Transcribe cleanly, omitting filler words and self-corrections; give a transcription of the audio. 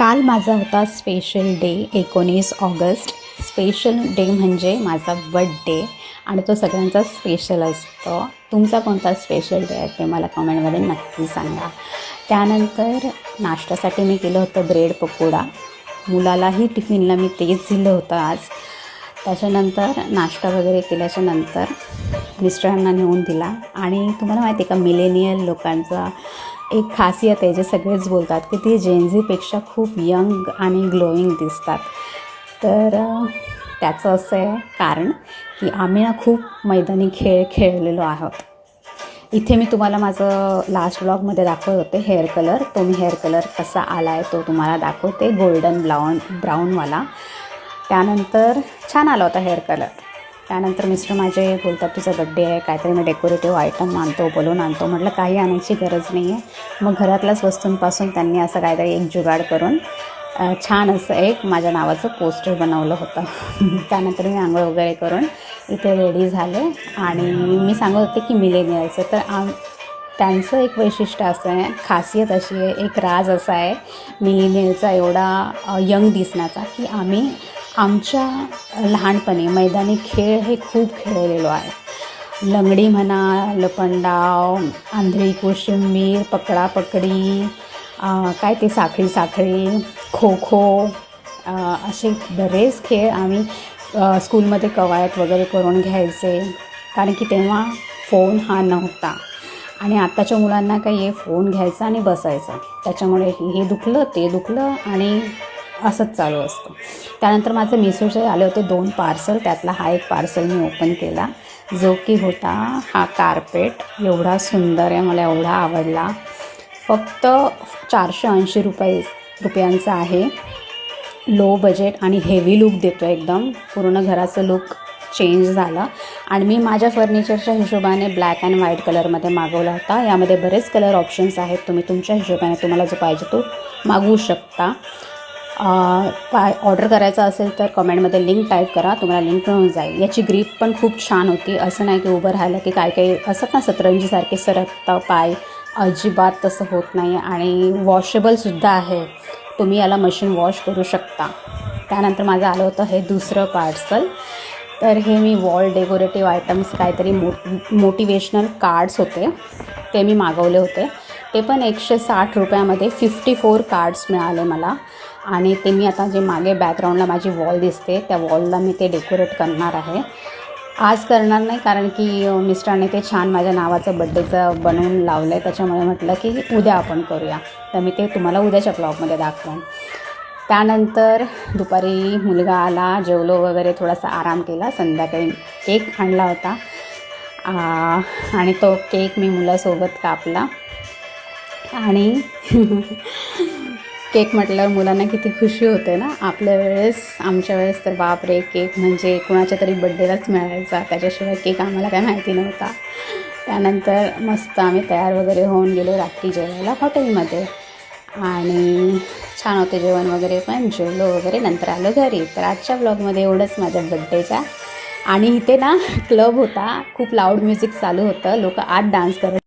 काल माझा होता special day 19 August. Special day म्हणजे माझा बर्थडे आणि तो सगळ्यांचा स्पेशल असतो. तुमचा कोणता स्पेशल डे आहे ते मला कमेंटमध्ये नक्की सांगा. त्यानंतर नाश्त्यासाठी मी केलं होतं ब्रेड पकोडा. मुलालाही टिफिनला मी तेच दिलं होतं आज. त्याच्यानंतर नाश्ता वगैरे केल्याच्यानंतर मिस्टरांना नेऊन दिला. आणि तुम्हाला माहिती आहे का, मिलेनियल लोकांचा एक खासियत आहे, जे सगळेच बोलतात की ते जेनझीपेक्षा खूप यंग आणि ग्लोईंग दिसतात. तर त्याचं असं आहे कारण की आम्ही खूप मैदानी खेळ खेळलेलो आहोत. इथे मी तुम्हाला माझं लास्ट ब्लॉगमध्ये दाखवत होते हेअर कलर. तो मी हेअर कलर कसा आला आहे तो तुम्हाला दाखवते, गोल्डन ब्राऊनवाला. त्यानंतर छान आला होता हेअर कलर. त्यानंतर मिस्टर माझे बोलतात तुझा बड्डे आहे, काहीतरी मी डेकोरेटिव्ह आयटम आणतो, बोलून आणतो. म्हटलं काही आणायची गरज नाही आहे. मग घरातल्याच वस्तूंपासून त्यांनी असं काहीतरी एक जुगाड करून छान असं एक माझ्या नावाचं पोस्टर बनवलं होतं. त्यानंतर मी आंघोळ वगैरे करून इथे रेडी झाले. आणि मी सांगत होते की मिलेनियलचं तर त्यांचं एक वैशिष्ट्य असं आहे, खासियत अशी आहे, एक राज असा आहे मिलेनियलचा एवढा यंग दिसण्याचा, की आम्ही आमच्या लहानपणी मैदानी खेळ हे खूप खेळलेलो आहे. लंगडी म्हणा, लपंडाव, आंधळी कोशिंबीर, पकडापकडी, काय ते साखळी, खो खो, असे बरेच खेळ आम्ही स्कूलमध्ये कवायत वगैरे करून घ्यायचे. कारण की तेव्हा फोन हा नव्हता आणि आत्ताच्या मुलांना काही हे फोन घ्यायचा आणि बसायचं, त्याच्यामुळे हे दुखलं ते दुखलं आणि असंच चालू असतं. त्यानंतर माझे मिसोचे आले होते 2 पार्सल. त्यातला हा एक पार्सल मी ओपन केला, जो की होता हा कार्पेट. एवढा सुंदर आहे, मला एवढा आवडला. फक्त 480 रुपयांचा आहे. लो बजेट आणि हेवी लुक देतो, एकदम पूर्ण घराचं लुक चेंज झालं. आणि मी माझ्या फर्निचरच्या हिशोबाने ब्लॅक अँड व्हाईट कलरमध्ये मागवला होता. यामध्ये बरेच कलर ऑप्शन्स आहेत, तुम्ही तुमच्या हिशोबाने तुम्हाला जो पाहिजे तो मागवू शकता. ऑर्डर करायचा असेल तर कमेंटमध्ये लिंक टाईप करा, तुम्हाला लिंक मिळून जाईल. याची ग्रीप पण खूप छान होती. असं नाही की उभं राहिलं की काही असं ना सतरंजीसारखे सरकता पाय, अजिबात तसं होत नाही. आणि वॉशेबलसुद्धा आहे, तुम्ही याला मशीन वॉश करू शकता. त्यानंतर माझं आलं होतं हे दुसरं पार्सल. तर हे मी वॉल डेकोरेटिव्ह आयटम्स, काहीतरी मोटिवेशनल कार्ड्स होते, ते मी मागवले होते. ते पण 160 रुपयामध्ये 54 कार्ड्स मिळाले मला. आणि ते मी आता जे मागे बॅकग्राऊंडला माझी वॉल दिसते त्या वॉलला मी ते डेकोरेट करणार आहे. आज करणार नाही कारण की मिस्टरने ते छान माझ्या नावाचं बड्डेचं बनवून लावलं आहे, त्याच्यामुळे म्हटलं की उद्या आपण करूया. तर मी ते तुम्हाला उद्याच्या ब्लॉगमध्ये दाखवेन. त्यानंतर दुपारी मुलगा आला, जेवलो वगैरे, थोडासा आराम केला. संध्याकाळी केक आणला होता आणि तो केक मी मुलासोबत कापला. आणि केक म्हटल्यावर मुलांना किती खुशी होते ना. आमच्या वेळेस तर बापरे, केक म्हणजे कुणाच्या तरी बड्डेलाच मिळायचा, त्याच्याशिवाय केक आम्हाला काय माहिती नव्हता. त्यानंतर मस्त आम्ही तयार वगैरे होऊन गेलो रात्री जेवायला हॉटेलमध्ये. आणि छान होते जेवण वगैरे, पण जेवलो वगैरे, नंतर आलो घरी. तर आजच्या ब्लॉगमध्ये एवढंच माझ्या बड्डेच्या. आणि इथे ना क्लब होता, खूप लाऊड म्युझिक चालू होतं, लोक आत डान्स करत